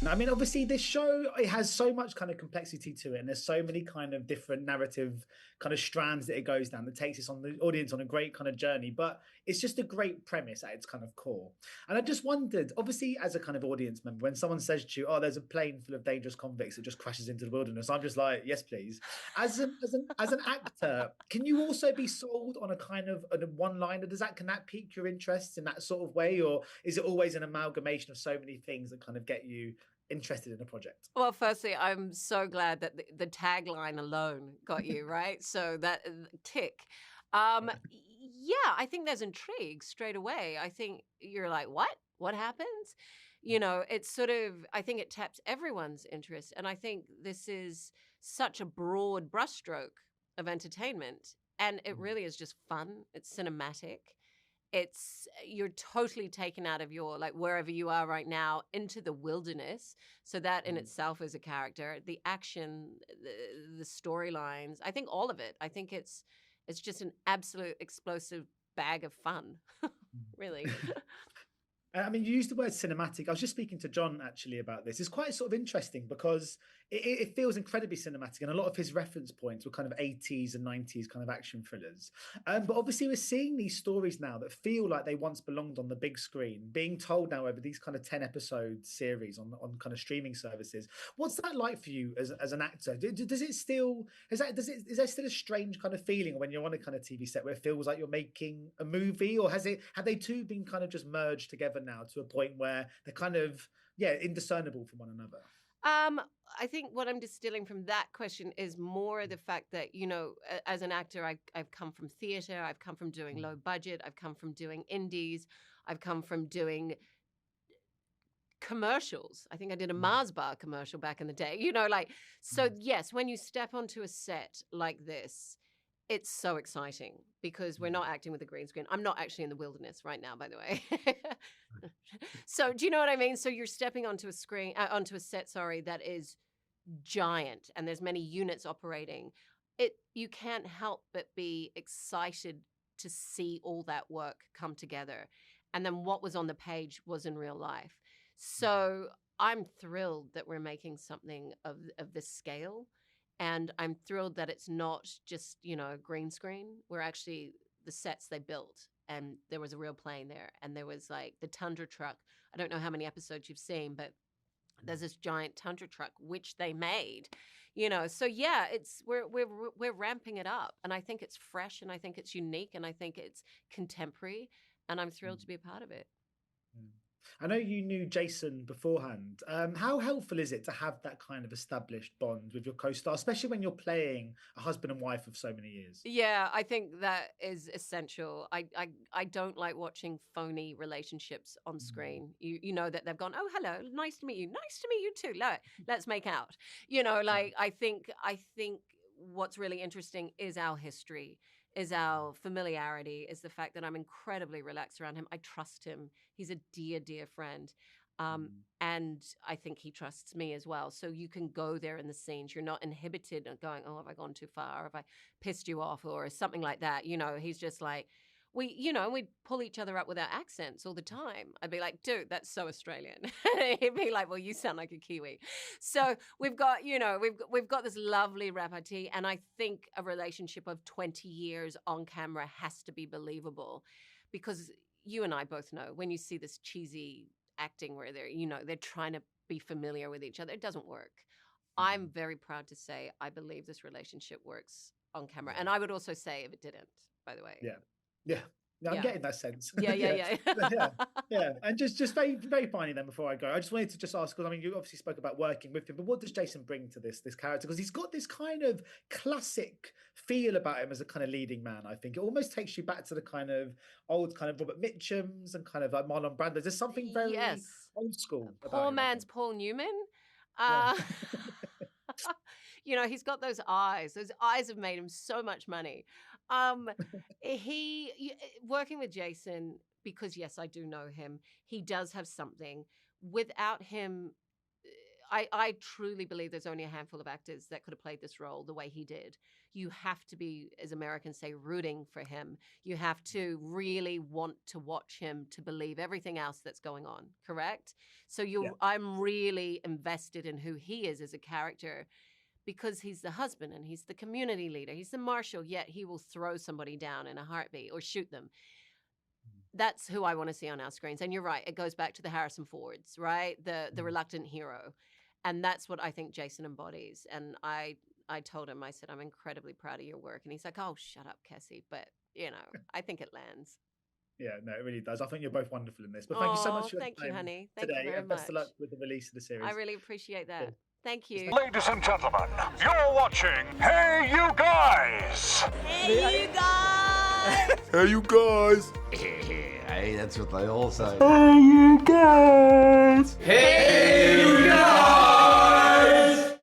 I mean, obviously, this show, it has so much kind of complexity to it, and there's so many kind of different narrative kind of strands that it goes down that takes us on the audience on a great kind of journey. But it's just a great premise at its kind of core. And I just wondered, obviously, as a kind of audience member, when someone says to you, "Oh, there's a plane full of dangerous convicts that just crashes into the wilderness," I'm just like, "Yes, please." As an actor, can you also be sold on a kind of a one-liner? Can that pique your interest in that sort of way, or is it always an amalgamation of so many things that kind of get you interested in a project? Well, firstly, I'm so glad that the tagline alone got you, right? So that tick. Yeah, I think there's intrigue straight away. I think you're like, what? What happens? It's sort of, I think it taps everyone's interest. And I think this is such a broad brushstroke of entertainment. And it really is just fun. It's cinematic. You're totally taken out of your, like, wherever you are right now into the wilderness. So that in itself is a character. The action, the storylines, I think all of it. I think it's just an absolute explosive bag of fun, really. I mean, you used the word cinematic. I was just speaking to John actually about this. It's quite sort of interesting because it feels incredibly cinematic, and a lot of his reference points were kind of 80s and 90s kind of action thrillers. But obviously, we're seeing these stories now that feel like they once belonged on the big screen, being told now over these kind of 10-episode series on kind of streaming services. What's that like for you as an actor? Does it still is there still a strange kind of feeling when you're on a kind of TV set where it feels like you're making a movie, or have they two been kind of just merged together now to a point where they're kind of indiscernible from one another? I think what I'm distilling from that question is more the fact that, as an actor, I've come from theater, I've come from doing low budget, I've come from doing indies, I've come from doing commercials. I think I did a Mars bar commercial back in the day, so yes, when you step onto a set like this, it's so exciting because we're not acting with a green screen. I'm not actually in the wilderness right now, by the way. So do you know what I mean? So you're stepping onto a set, that is giant, and there's many units operating. You can't help but be excited to see all that work come together. And then what was on the page was in real life. So I'm thrilled that we're making something of this scale. And I'm thrilled that it's not just, a green screen. We're actually the sets they built, and there was a real plane there. And there was like the Tundra truck. I don't know how many episodes you've seen, but there's this giant Tundra truck, which they made, So yeah, we're ramping it up. And I think it's fresh, and I think it's unique, and I think it's contemporary. And I'm thrilled to be a part of it. I know you knew Jason beforehand. How helpful is it to have that kind of established bond with your co-star, especially when you're playing a husband and wife of so many years? Yeah, I think that is essential. I don't like watching phony relationships on screen. You know that they've gone, oh, hello, nice to meet you. Nice to meet you too. Let's make out. I think what's really interesting is our history, is our familiarity, is the fact that I'm incredibly relaxed around him. I trust him. He's a dear, dear friend. And I think he trusts me as well. So you can go there in the scenes. You're not inhibited and going, oh, have I gone too far? Have I pissed you off? Or something like that. He's just like, we'd pull each other up with our accents all the time. I'd be like, dude, that's so Australian. He'd be like, well, you sound like a Kiwi. So we've got, we've got this lovely repartee. And I think a relationship of 20 years on camera has to be believable, because you and I both know when you see this cheesy acting where they're trying to be familiar with each other, it doesn't work. I'm very proud to say I believe this relationship works on camera. And I would also say if it didn't, by the way. Yeah. I'm getting that sense. Yeah. And just very, very finally then, before I go, I just wanted to just ask, because I mean, you obviously spoke about working with him, but what does Jason bring to this character? Because he's got this kind of classic feel about him as a kind of leading man. I think it almost takes you back to the kind of old kind of Robert Mitchum's and kind of like Marlon Brando. There's something very old school. Poor man's Paul Newman. He's got those eyes. Those eyes have made him so much money. Working with Jason, because yes, I do know him, he does have something. Without him, I truly believe there's only a handful of actors that could have played this role the way he did. You have to be, as Americans say, rooting for him. You have to really want to watch him to believe everything else that's going on, correct? So I'm really invested in who he is as a character, because he's the husband and he's the community leader. He's the marshal, yet he will throw somebody down in a heartbeat or shoot them. That's who I want to see on our screens. And you're right, it goes back to the Harrison Fords, right? The reluctant hero. And that's what I think Jason embodies. And I told him, I said, I'm incredibly proud of your work. And he's like, oh, shut up, Kessie. But, I think it lands. Yeah, no, it really does. I think you're both wonderful in this. But thank you so much for your time you, honey. Thank today. you very And best much. of luck with the release of the series. I really appreciate that. Cool. Thank you. Ladies and gentlemen, you're watching Hey You Guys! Hey, you guys! Hey, you guys! Hey, that's what they all say. Hey, you guys! Hey, you guys!